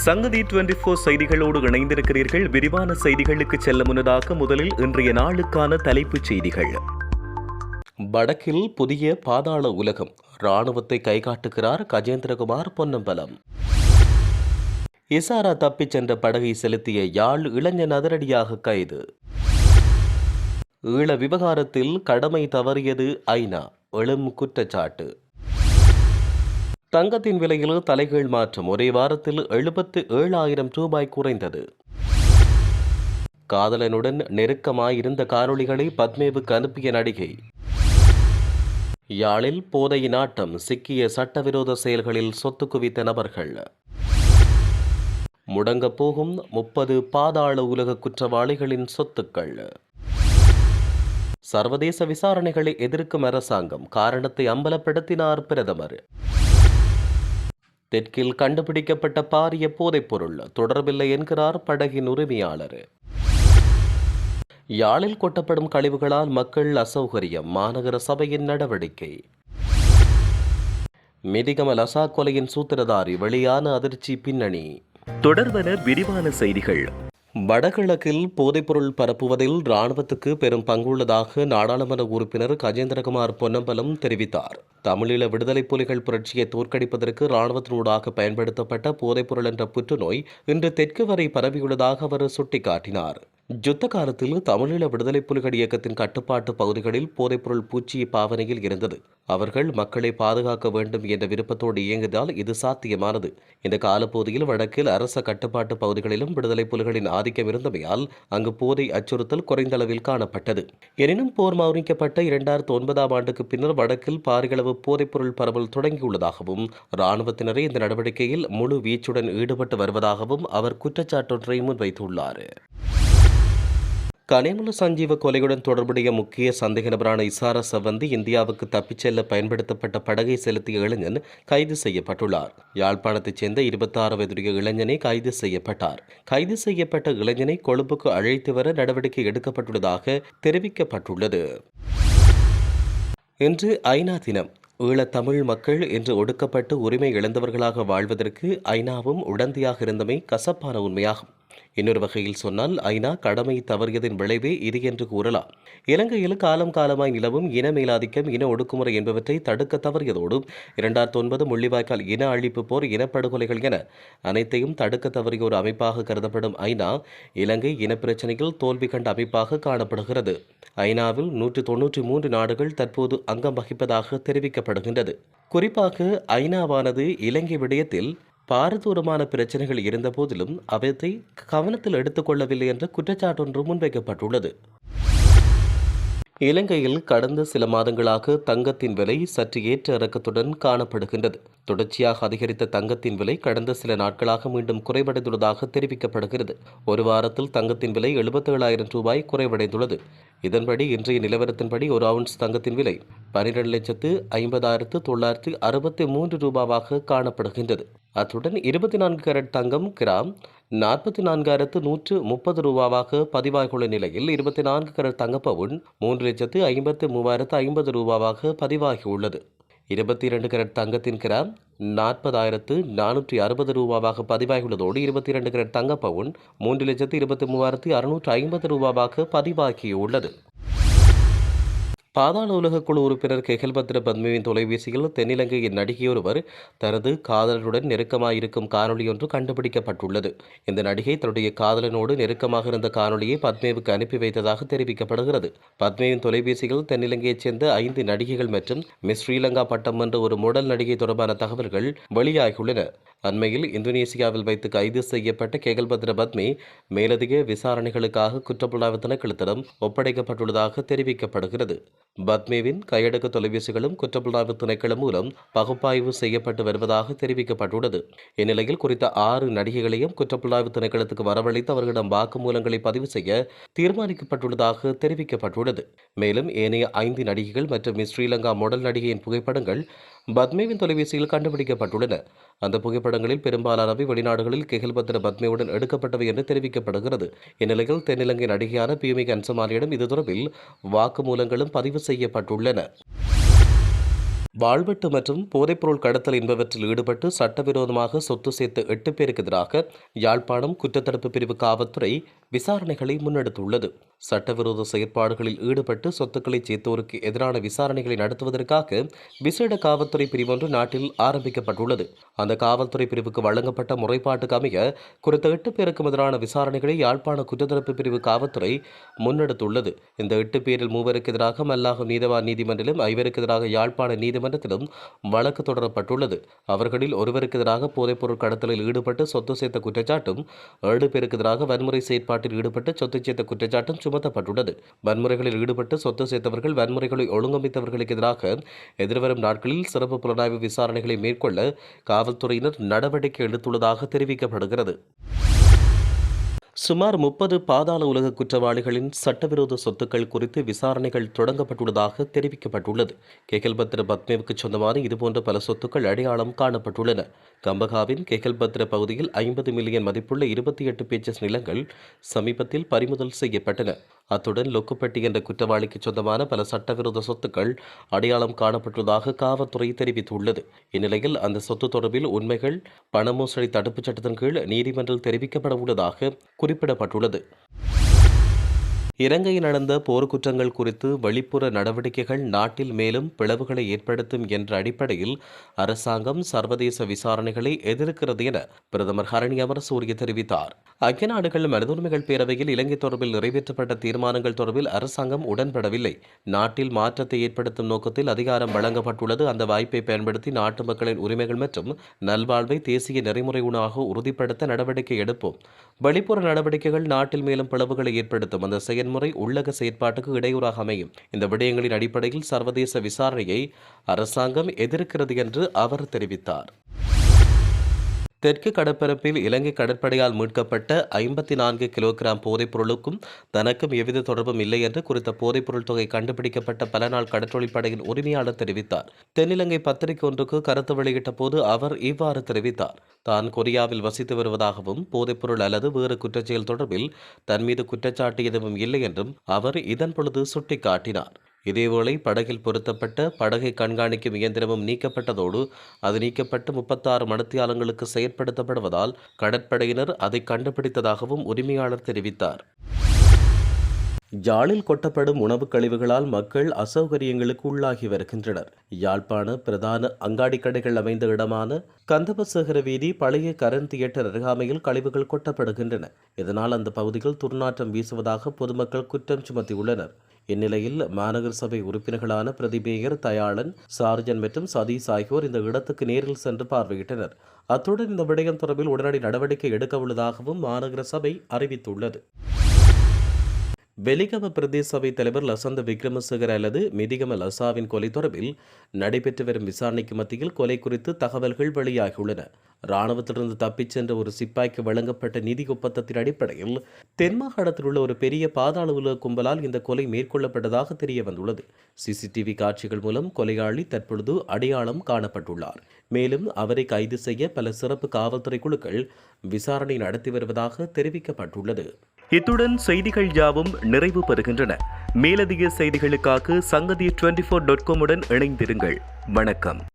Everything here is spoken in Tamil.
சங்கதி 24 செய்திகளோடு இணைந்திருக்கிறீர்கள். விரிவான செய்திகளுக்கு செல்ல முன்னதாக முதலில் இன்றைய நாளுக்கான தலைப்புச் செய்திகள். வடக்கில் புதிய பாதாள உலகம், ராணுவத்தை கைகாட்டுகிறார் கஜேந்திரகுமார் பொன்னம்பலம். இசாரா தப்பிச் சென்ற படகை செலுத்திய யாழ் இளைஞன் அதிரடியாக கைது. ஈழ விவகாரத்தில் கடமை தவறியது ஐநா, எழும் குற்றச்சாட்டு. தங்கத்தின் விலையில் தலைகீழ் மாற்றம், ஒரே வாரத்தில் 77,000 ரூபாய் குறைந்தது. காதலனுடன் நெருக்கமாயிருந்த காணொளிகளை பத்மேவுக்கு அனுப்பிய நடிகை. யாழில் போதை நாட்டம், சிக்கிய சட்டவிரோத செயல்களில் சொத்து குவித்த நபர்கள். முடங்கப் போகும் 30 பாதாள உலக குற்றவாளிகளின் சொத்துக்கள். சர்வதேச விசாரணைகளை எதிர்க்கும் அரசாங்கம், காரணத்தை அம்பலப்படுத்தினார் பிரதமர். தெற்கில் கண்டுபிடிக்கப்பட்ட பாரிய போதைப்பொருள் தொடர்பில்லை என்கிறார் படகின் உரிமையாளர். யாழில் கொட்டப்படும் கழிவுகளால் மக்கள் அசௌகரியம், மாநகர சபையின் நடவடிக்கை. மிதிகம லசா கொலையின் சூத்திரதாரி வெளியான அதிர்ச்சி பின்னணி. தொடர்வன விரிவான செய்திகள். வடகிழக்கில் போதைப்பொருள் பரப்புவதில் இராணுவத்துக்கு பெரும் பங்குள்ளதாக நாடாளுமன்ற உறுப்பினர் கஜேந்திரகுமார் பொன்னம்பலம் தெரிவித்தார். தமிழீழ விடுதலை புலிகள் புரட்சியை தோற்கடிப்பதற்கு இராணுவத்தினூடாக பயன்படுத்தப்பட்ட போதைப்பொருள் என்ற புற்றுநோய் இன்று தெற்கு வரை பரவியுள்ளதாக அவர் சுட்டிக்காட்டினார். யுத்த காலத்தில் தமிழீழ விடுதலை புலிகள் இயக்கத்தின் கட்டுப்பாட்டு பகுதிகளில் போதைப்பொருள் பூச்சிய பாவனையில் இருந்தது. அவர்கள் மக்களை பாதுகாக்க வேண்டும் என்ற விருப்பத்தோடு இயங்கியதால் இது சாத்தியமானது. இந்த காலப்பகுதியில் வடக்கில் அரச கட்டுப்பாட்டு பகுதிகளிலும் விடுதலை புலிகளின் ஆதிக்கம் இருந்தமையால் அங்கு போதை அச்சுறுத்தல் குறைந்த அளவில் காணப்பட்டது. எனினும் போர் மௌனிக்கப்பட்ட 2009ஆம் ஆண்டுக்கு பின்னர் வடக்கில் பாரியளவு போதைப்பொருள் பரவல் தொடங்கியுள்ளதாகவும் இராணுவத்தினரே இந்த நடவடிக்கையில் முழு வீச்சுடன் ஈடுபட்டு வருவதாகவும் அவர் குற்றச்சாட்டொன்றை முன்வைத்துள்ளார். கனிமுல சஞ்சீவ கொலையுடன் தொடர்புடைய முக்கிய சந்தேக நபரான இசாரா சவந்தி இந்தியாவுக்கு தப்பிச் செல்ல பயன்படுத்தப்பட்ட படகை செலுத்திய இளைஞன் கைது செய்யப்பட்டுள்ளார். யாழ்ப்பாணத்தைச் சேர்ந்த 26 வயதுடைய இளைஞனை கைது செய்யப்பட்டார். கைது செய்யப்பட்ட இளைஞனை கொழும்புக்கு அழைத்து வர நடவடிக்கை எடுக்கப்பட்டுள்ளதாக தெரிவிக்கப்பட்டுள்ளது. இன்று ஐநா தினம். ஈழத்தமிழ் மக்கள் இன்று ஒடுக்கப்பட்டு உரிமை இழந்தவர்களாக வாழ்வதற்கு ஐநாவும் உடந்தையாக இருந்தமை கசப்பான உண்மையாகும். இன்னொரு வகையில் சொன்னால் ஐநா கடமை தவறியதின் விளைவே இது என்று கூறலாம். இலங்கையில் காலம் காலமாய் நிலவும் இன மேலாதிக்கம், இன ஒடுக்குமுறை என்பவற்றை தடுக்க தவறியதோடு 2009 முள்ளிவாய்க்கால் இன அழிப்பு போர், இனப்படுகொலைகள் என அனைத்தையும் தடுக்க தவறிய ஒரு அமைப்பாக கருதப்படும் ஐநா இலங்கை இனப்பிரச்சினையில் தோல்வி கண்ட அமைப்பாக காணப்படுகிறது. ஐநாவில் 193 நாடுகள் தற்போது அங்கம் வகிப்பதாக தெரிவிக்கப்படுகின்றது. குறிப்பாக ஐநாவானது இலங்கை விடயத்தில் பாரதூரமான பிரச்சனைகள் இருந்த போதிலும் அவற்றை கவனத்தில் எடுத்துக்கொள்ளவில்லை என்ற குற்றச்சாட்டொன்று முன்வைக்கப்பட்டுள்ளது. இலங்கையில் கடந்த சில மாதங்களாக தங்கத்தின் விலை சற்று ஏற்ற இறக்கத்துடன் காணப்படுகின்றது. தொடர்ச்சியாக அதிகரித்த தங்கத்தின் விலை கடந்த சில நாட்களாக மீண்டும் குறைவடைந்துள்ளதாக தெரிவிக்கப்படுகிறது. ஒரு வாரத்தில் தங்கத்தின் விலை 77,000 ரூபாய் குறைவடைந்துள்ளது. இதன்படி இன்றைய நிலவரத்தின்படி ஒரு அவுன்ஸ் தங்கத்தின் விலை 12,50,963 ரூபாவாக காணப்படுகின்றது. அத்துடன் 24 கேரட் தங்கம் கிராம் 44,130 ரூபாவாக பதிவாகியுள்ள நிலையில் 24 கேரட் தங்கப்பவுன் 3,53,050 ரூபாவாக பதிவாகியுள்ளது. 22 கேரட் தங்கத்தின் கிராம் 40,460 ரூபாவாக பதிவாகியுள்ளதோடு 22 கேரட் தங்கப்பவுன் 3,23,650 ரூபாவாக பதிவாகியுள்ளது. பாதாள உலக குழு உறுப்பினர் கெகல்பத்ர பத்மேவின் தொலைபேசியில் தென்னிலங்கையின் நடிகையொருவர் தனது காதலனுடன் நெருக்கமாயிருக்கும் காணொலியொன்று கண்டுபிடிக்கப்பட்டுள்ளது. இந்த நடிகை தன்னுடைய காதலனோடு நெருக்கமாக இருந்த காணொலியை பத்மேவுக்கு அனுப்பி வைத்ததாக தெரிவிக்கப்படுகிறது. பத்மேவின் தொலைபேசியில் தென்னிலங்கையைச் சேர்ந்த 5 நடிகைகள் மற்றும் மிஸ் ஸ்ரீலங்கா பட்டம் என்ற ஒரு மாடல் நடிகை தொடர்பான தகவல்கள் வெளியாகியுள்ளன. அண்மையில் இந்தோனேசியாவில் வைத்து கைது செய்யப்பட்ட கெகல்பத்ர பத்மே மேலதிக விசாரணைகளுக்காக குற்றப்புலனாய்வு திணைக்களத்திடம் ஒப்படைக்கப்பட்டுள்ளதாக தெரிவிக்கப்படுகிறது. பத்மேவின் கையடக்க தொலைபேசிகளும் குற்றப்புலனாய்வு திணைக்களம் மூலம் பகுப்பாய்வு செய்யப்பட்டு வருவதாக தெரிவிக்கப்பட்டுள்ளது. இந்நிலையில் குறித்த 6 நடிகைகளையும் குற்றப்புலனாய்வு திணைக்களத்துக்கு வரவழைத்து அவர்களிடம் வாக்குமூலங்களை பதிவு செய்ய தீர்மானிக்கப்பட்டுள்ளதாக தெரிவிக்கப்பட்டுள்ளது. மேலும் ஏனைய 5 நடிகைகள் மற்றும் மிஸ் ஸ்ரீலங்கா மாடல் நடிகையின் புகைப்படங்கள் பத்மேவின் தொலைபேசியில் கண்டுபிடிக்கப்பட்டுள்ளன. அந்த புகைப்படங்களில் பெரும்பாலானவை வெளிநாடுகளில் கெகல்பத்ர பத்மேவுடன் எடுக்கப்பட்டவை என்று தெரிவிக்கப்படுகிறது. இந்நிலையில் தென்னிலங்கை நடிகையான பியூமி கன்சமாரியிடம் இது தொடர்பில் வாக்குமூலங்களும் பதிவு செய்யப்பட்டுள்ளன. வாழ்வெட்டு மற்றும் போதைப்பொருள் கடத்தல் என்பவற்றில் ஈடுபட்டு சட்டவிரோதமாக சொத்து சேர்த்த 8 பேருக்கு எதிராக யாழ்ப்பாணம் குற்றத்தடுப்பு பிரிவு காவல்துறை விசாரணைகளை முன்னெடுத்துள்ளது. சட்டவிரோத செயற்பாடுகளில் ஈடுபட்டு சொத்துக்களை சேர்த்தோருக்கு எதிரான விசாரணைகளை நடத்துவதற்காக விசேட காவல்துறை பிரிவொன்று நாட்டில் ஆரம்பிக்கப்பட்டுள்ளது. அந்த காவல்துறை பிரிவுக்கு வழங்கப்பட்ட முறைப்பாட்டுக்கு அமைய குறித்த 8 பேருக்கும் எதிரான விசாரணைகளை யாழ்ப்பாண குற்றத்தடுப்பு பிரிவு காவல்துறை முன்னெடுத்துள்ளது. இந்த 8 பேரில் 3 எதிராக மல்லாகம் நீதவான் நீதிமன்றிலும் 5 எதிராக யாழ்ப்பாண நீதிமன்றத்திலும் வழக்கு தொடரப்பட்டுள்ளது. அவர்களில் ஒருவருக்கு எதிராக போதைப்பொருள் கடத்தலில் ஈடுபட்டு சொத்து சேர்த்த குற்றச்சாட்டும் 7 பேருக்கு எதிராக வன்முறை செயற்பாட்டில் ஈடுபட்டு சொத்து சேர்த்த குற்றச்சாட்டும் சுமத்தப்பட்டுள்ளது. வன்முறைகளில் ஈடுபட்டு சொத்து சேர்த்தவர்கள் வன்முறைகளை ஒழுங்கமைத்தவர்களுக்கு எதிராக எதிர்வரும் நாட்களில் சிறப்பு புலனாய்வு விசாரணைகளை மேற்கொள்ள காவல்துறையினர் நடவடிக்கை எடுத்துள்ளதாக தெரிவிக்கப்படுகிறது. சுமார் 30 பாதாள உலக குற்றவாளிகளின் சட்டவிரோத சொத்துக்கள் குறித்து விசாரணைகள் தொடங்கப்பட்டுள்ளதாக தெரிவிக்கப்பட்டுள்ளது. கெகல்பத்ர பத்மேவுக்கு சொந்தமான இதுபோன்ற பல சொத்துக்கள் அடையாளம் காணப்பட்டுள்ளன. கம்பகாவின் கெகல்பத்ர பகுதியில் 50 மில்லியன் மதிப்புள்ள 28 பேச்சஸ் நிலங்கள் சமீபத்தில் பறிமுதல் செய்யப்பட்டன. அத்துடன் லொக்குப்பட்டி என்ற குற்றவாளிக்கு சொந்தமான பல சட்டவிரோத சொத்துக்கள் அடையாளம் காணப்பட்டுள்ளதாக காவல்துறை தெரிவித்துள்ளது. இந்நிலையில் அந்த சொத்து தொடர்பில் உண்மைகள் பண மோசடி தடுப்புச் சட்டத்தின் கீழ் நீதிமன்றில் தெரிவிக்கப்பட உள்ளதாக குறிப்பிடப்பட்டுள்ளது. இலங்கையில் நடந்த போர்க்குற்றங்கள் குறித்து வெளிப்புற நடவடிக்கைகள் நாட்டில் மேலும் பிளவுகளை ஏற்படுத்தும் என்ற அடிப்படையில் அரசாங்கம் சர்வதேச விசாரணைகளை எதிர்க்கிறது என பிரதமர் ஹரணி அமரசூரிய தெரிவித்தார். ஐக்கிய நாடுகள் மனித உரிமைகள் பேரவையில் இலங்கை தொடர்பில் நிறைவேற்றப்பட்ட தீர்மானங்கள் தொடர்பில் அரசாங்கம் உடன்படவில்லை. நாட்டில் மாற்றத்தை ஏற்படுத்தும் நோக்கத்தில் அதிகாரம் வழங்கப்பட்டுள்ளது. அந்த வாய்ப்பை பயன்படுத்தி நாட்டு மக்களின் உரிமைகள் மற்றும் நல்வாழ்வை தேசிய நெறிமுறையாக உறுதிப்படுத்த நடவடிக்கை எடுப்போம். வெளிப்புற நடவடிக்கைகள் நாட்டில் மேலும் பிளவுகளை ஏற்படுத்தும். அந்த செயல்முறை உள்ளக செயற்பாட்டுக்கு இடையூறாக அமையும். இந்த விடயங்களின் அடிப்படையில் சர்வதேச விசாரணையை அரசாங்கம் எதிர்க்கிறது என்று அவர் தெரிவித்தார். தெற்கு கடற்பரப்பில் இலங்கை கடற்படையால் மீட்கப்பட்ட 54 கிலோகிராம் போதைப்பொருளுக்கும் தனக்கும் எவ்வித தொடர்பும் இல்லை என்று குறித்த போதைப்பொருள் தொகை கண்டுபிடிக்கப்பட்ட பல நாள் கடற்றொழிப்படையின் உரிமையாளர் தெரிவித்தார். தென்னிலங்கை பத்திரிகை ஒன்றுக்கு கருத்து வெளியிட்ட போது அவர் இவ்வாறு தெரிவித்தார். தான் கொரியாவில் வசித்து வருவதாகவும் போதைப்பொருள் அல்லது வேறு குற்றச்செயல் தொடர்பில் தன் மீது குற்றச்சாட்டு எதுவும் இல்லை என்றும் அவர் இதன் பொழுது சுட்டிக்காட்டினார். இதேவேளை படகில் பொருத்தப்பட்ட படகை கண்காணிக்கும் இயந்திரமும் நீக்கப்பட்டதோடு அது நீக்கப்பட்டு 36 மணித்தியாலங்களுக்கு செயற்படுத்தப்படுவதால் கடற்படையினர் அதை கண்டுபிடித்ததாகவும் உரிமையாளர் தெரிவித்தார். யாழில் கொட்டப்படும் உணவுக் கழிவுகளால் மக்கள் அசௌகரியங்களுக்கு உள்ளாகி வருகின்றனர். யாழ்ப்பாண பிரதான அங்காடி கடைகள் அமைந்த இடமான கந்தபசேகர வீதி பழைய கரண் தியேட்டர் அருகாமையில் கழிவுகள் கொட்டப்படுகின்றன. இதனால் அந்த பகுதியில் துர்நாற்றம் வீசுவதாக பொதுமக்கள் குற்றம் சுமத்தியுள்ளனர். இந்நிலையில் மாநகர சபை உறுப்பினர்களான பிரதிபேயர், தயாளன், சார்ஜன் மற்றும் சதீஷ் ஆகியோர் இந்த இடத்துக்கு நேரில் சென்று பார்வையிட்டனர். அத்துடன் இந்த விடயம் தொடர்பில் உடனடி நடவடிக்கை எடுக்க உள்ளதாகவும் மாநகர சபை அறிவித்துள்ளது. வெலிகம பிரதேச சபை தலைவர் லசந்த விக்ரமசேகர அல்லது மிதிகம லசாவின் கொலை தொடர்பில் நடைபெற்று வரும் விசாரணைக்கு மத்தியில் கொலை குறித்து தகவல்கள் வெளியாகியுள்ளன. இராணுவத்திலிருந்து தப்பிச் சென்ற ஒரு சிப்பாய்க்கு வழங்கப்பட்ட நிதி ஒப்பந்தத்தின் அடிப்படையில் தென்மாகாணத்தில் உள்ள ஒரு பெரிய பாதாள உலக கும்பலால் இந்த கொலை மேற்கொள்ளப்பட்டதாக தெரிய வந்துள்ளது. சிசிடிவி காட்சிகள் மூலம் கொலையாளி தற்பொழுது அடையாளம் காணப்பட்டுள்ளார். மேலும் அவரை கைது செய்ய பல சிறப்பு காவல்துறை குழுக்கள் விசாரணை நடத்தி வருவதாக தெரிவிக்கப்பட்டுள்ளது. இத்துடன் செய்திகள் யாவும் நிறைவு பெறுகின்றன. மேலதிக செய்திகளுக்காக சங்கதி 24.com உடன் இணைந்திருங்கள். வணக்கம்.